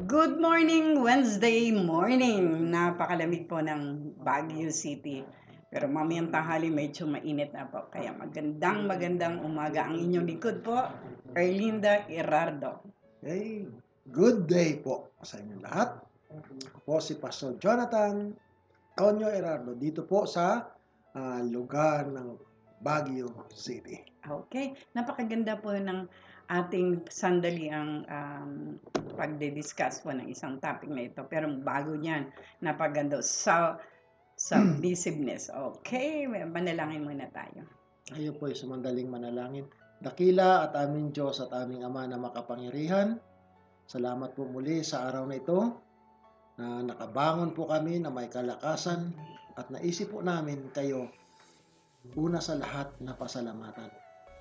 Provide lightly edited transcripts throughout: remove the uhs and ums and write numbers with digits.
Good morning, Wednesday morning. Napakalamig po ng Baguio City. Pero mamayang tanghali medyo mainit na po. Kaya magandang umaga ang inyong lingkod po, Erlinda Irardo. Hey, good day po sa inyo lahat. Ako po si Pastor Jonathan Tonyo Erardo dito po sa lugar ng Baguio City. Okay, napakaganda po ng ating sandali ang pagde-discuss po ng isang topic na ito. Pero bago niyan, napaganda sa submissiveness. Okay, manalangin muna tayo. Ngayon po ay sumandaling manalangin. Dakila at aming Diyos at aming Ama na makapangyarihan, salamat po muli sa araw na ito na nakabangon po kami na may kalakasan at naisip po namin kayo una sa lahat na pasalamatan.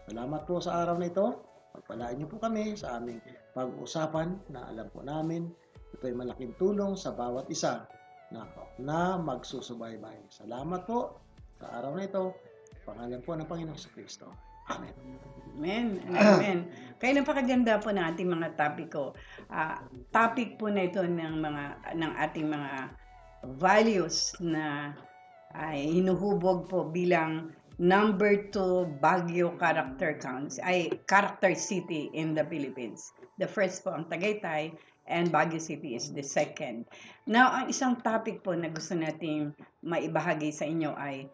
Salamat po sa araw na ito. Pagpalaan niyo po kami sa aming pag-usapan na alam po namin ito ay malaking tulong sa bawat isa na magsusubaybay. Salamat po sa araw na ito. Pangalan po ng Panginoong Kristo. Amen. Amen. Amen. Kaya napakaganda po ng ating mga topiko. Topic po na ito ng ating mga values na ay hinuhubog po bilang number 2 Baguio character city in the Philippines. The first po ang Tagaytay and Baguio City is the second. Now, ang isang topic po na gusto nating maibahagi sa inyo ay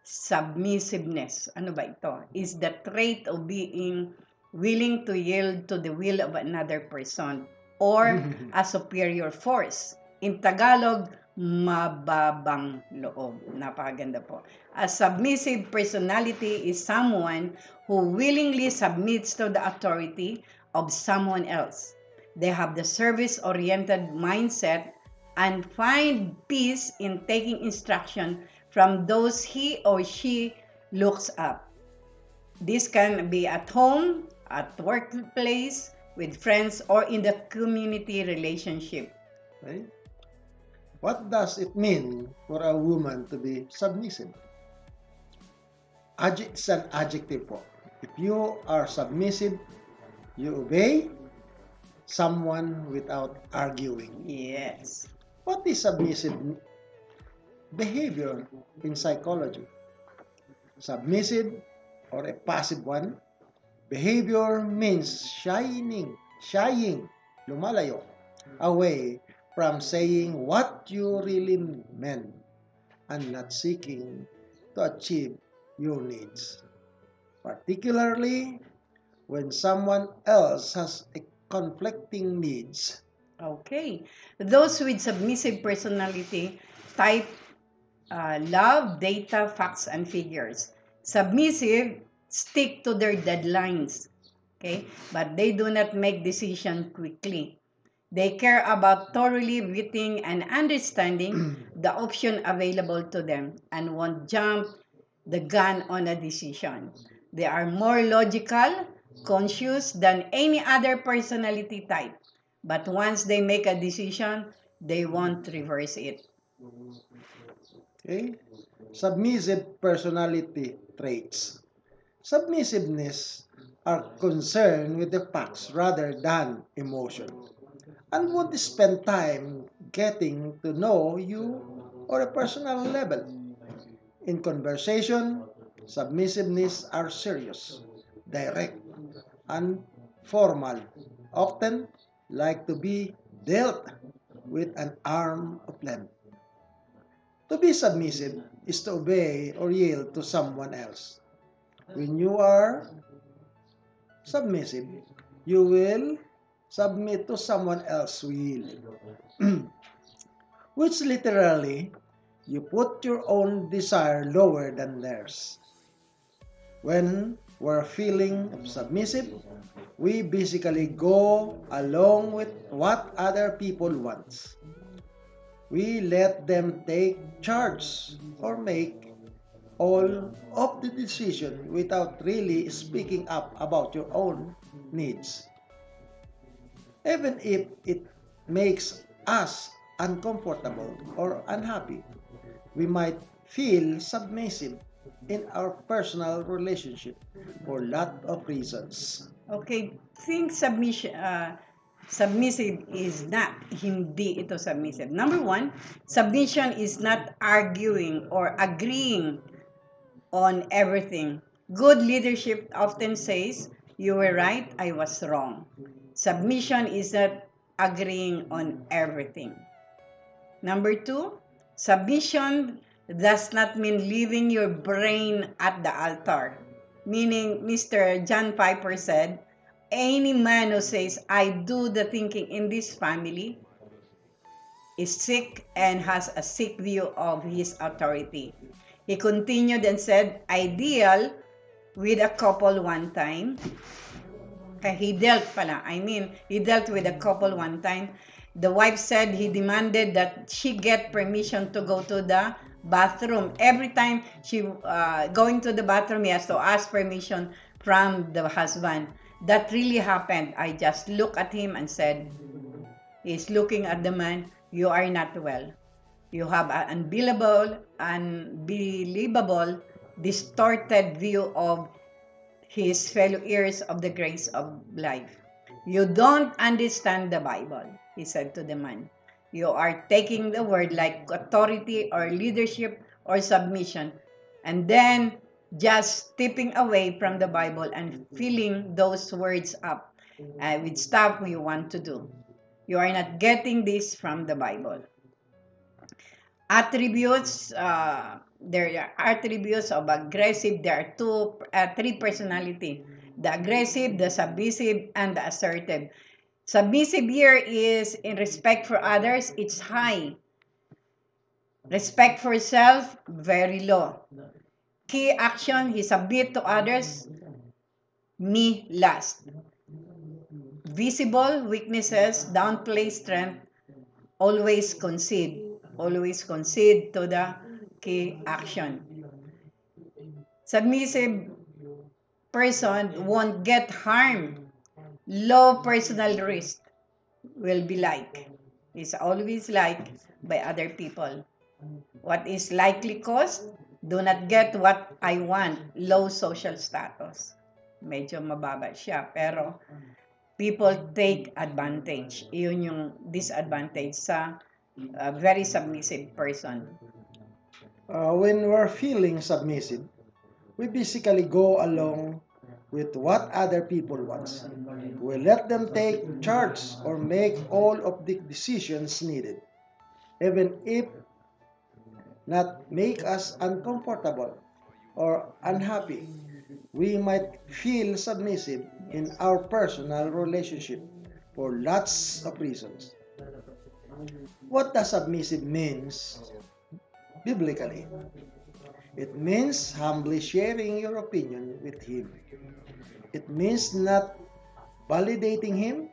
submissiveness. Ano ba ito? Is the trait of being willing to yield to the will of another person or a superior force. In Tagalog, mababang loob. Napakaganda po. A submissive personality is someone who willingly submits to the authority of someone else. They have the service-oriented mindset and find peace in taking instruction from those he or she looks up. This can be at home, at workplace, with friends, or in the community relationship. Okay? What does it mean for a woman to be submissive? It's an adjective po. If you are submissive, you obey someone without arguing. Yes. What is submissive behavior in psychology? Submissive or a passive one, behavior means shying, lumalayo, away from saying what you really meant and not seeking to achieve your needs. Particularly when someone else has a conflicting needs. Okay. Those with submissive personality type love, data, facts, and figures. Submissive stick to their deadlines. Okay? But they do not make decisions quickly. They care about thoroughly vetting and understanding the option available to them and won't jump the gun on a decision. They are more logical, conscious than any other personality type. But once they make a decision, they won't reverse it. Okay? Submissive personality traits. Submissiveness are concerned with the facts rather than emotion and would spend time getting to know you on a personal level. In conversation, submissiveness are serious, direct, and formal, often like to be dealt with an arm of length. To be submissive is to obey or yield to someone else. When you are submissive, you will submit to someone else's will, which literally, you put your own desire lower than theirs. When we're feeling submissive, we basically go along with what other people want. We let them take charge or make all of the decision without really speaking up about your own needs. Even if it makes us uncomfortable or unhappy, we might feel submissive in our personal relationship for a lot of reasons. Okay, think submission. Submissive is not. Hindi ito submissive. Number one, submission is not arguing or agreeing on everything. Good leadership often says, you were right, I was wrong. Submission is not agreeing on everything. Number two, submission does not mean leaving your brain at the altar. Meaning, Mr. John Piper said, any man who says, I do the thinking in this family is sick and has a sick view of his authority. He continued and said, I deal with a couple one time. He dealt with a couple one time. The wife said he demanded that she get permission to go to the bathroom. Every time she going to the bathroom, he has to ask permission from the husband. That really happened. I just looked at him and said, he's looking at the man, you are not well. You have an unbelievable, distorted view of his fellow heirs of the grace of life. You don't understand the Bible, he said to the man. You are taking the word like authority or leadership or submission, and then just stepping away from the Bible and filling those words up with stuff you want to do. You are not getting this from the Bible. Attributes, there are attributes of aggressive. There are three personality: the aggressive, the submissive, and the assertive. Submissive here is in respect for others, it's high. Respect for self, very low. Key action, he submit to others, me last. Visible weaknesses, downplay strength, always concede to the key action. Submissive person won't get harmed. Low personal risk will be is always liked by other people. What is likely cost? Do not get what I want. Low social status. Medyo mababa siya, pero people take advantage. Iyon yung disadvantage sa very submissive person. When we're feeling submissive, we basically go along with what other people want. We let them take charge or make all of the decisions needed, even if not make us uncomfortable or unhappy. We might feel submissive in our personal relationship for lots of reasons. What does submissive means biblically? It means humbly sharing your opinion with Him. It means not validating Him,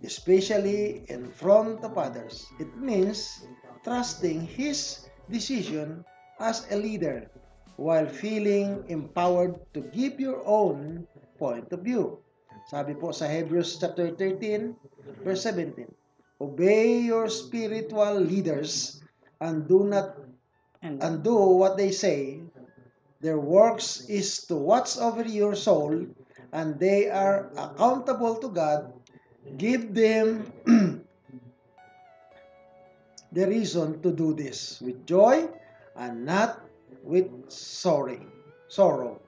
especially in front of others. It means trusting His decision as a leader while feeling empowered to give your own point of view. Sabi po sa Hebrews chapter 13, verse 17, obey your spiritual leaders and do what they say. Their works is to watch over your soul, and they are accountable to God. Give them the reason to do this with joy and not with sorrow.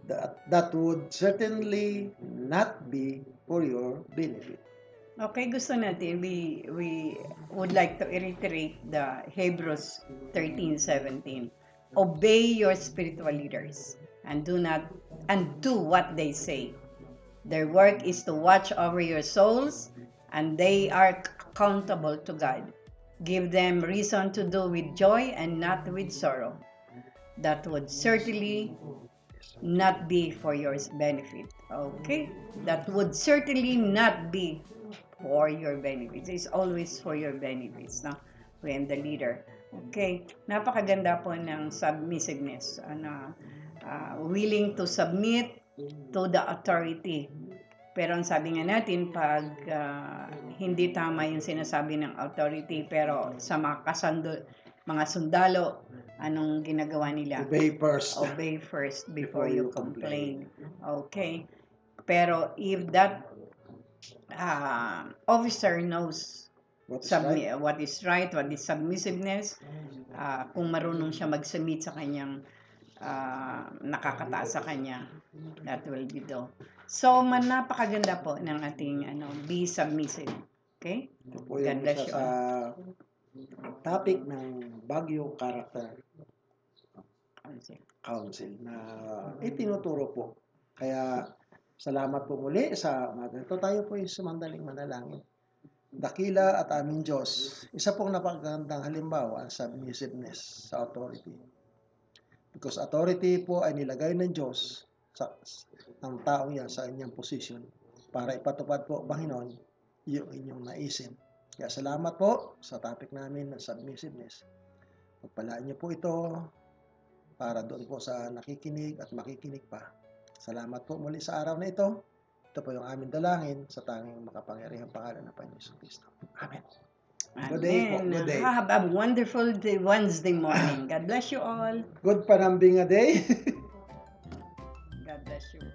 That would certainly not be for your benefit. Okay, gusto natin, we would like to reiterate the Hebrews 13:17. Obey your spiritual leaders and do what they say. Their work is to watch over your souls, and they are accountable to God. Give them reason to do with joy and not with sorrow. That would certainly not be for your benefit. Okay? That would certainly not be for your benefits. It's always for your benefits, no? When the leader. Okay? Napakaganda po ng submissiveness. Willing to submit to the authority. Pero ang sabi nga natin, pag hindi tama yung sinasabi ng authority, pero sa mga sundalo, anong ginagawa nila? Obey first before you complain. Okay. Pero if that officer knows What is right? what is right, what is submissiveness, kung marunong siya mag-submit sa kanyang nakakataas sa kanya, that will be do. So, napakaganda po ng ating be submissive. Okay? Ito po God yung bless isa you sa all. topic ng Baguio Character Counsel. Council na itinuturo po. Kaya salamat po muli sa ito. Tayo po yung sumandaling manalangin. Dakila at aming Diyos, isa pong napagandang halimbawa ang submissiveness sa authority. Because authority po ay nilagay ng Diyos ng taong yan sa inyong position para ipatupad po, Panginoon, yung inyong naisin. Kaya salamat po sa topic namin ng submissiveness. Pagpalaan niyo po ito para doon po sa nakikinig at makikinig pa. Salamat po muli sa araw na ito. Ito po yung aming dalangin sa tanging makapangyarihang pangalan ng Panginoon Kristo. Amen. Good day po. Good day. Have a wonderful Wednesday morning. God bless you all. Good panambing a day. God bless you.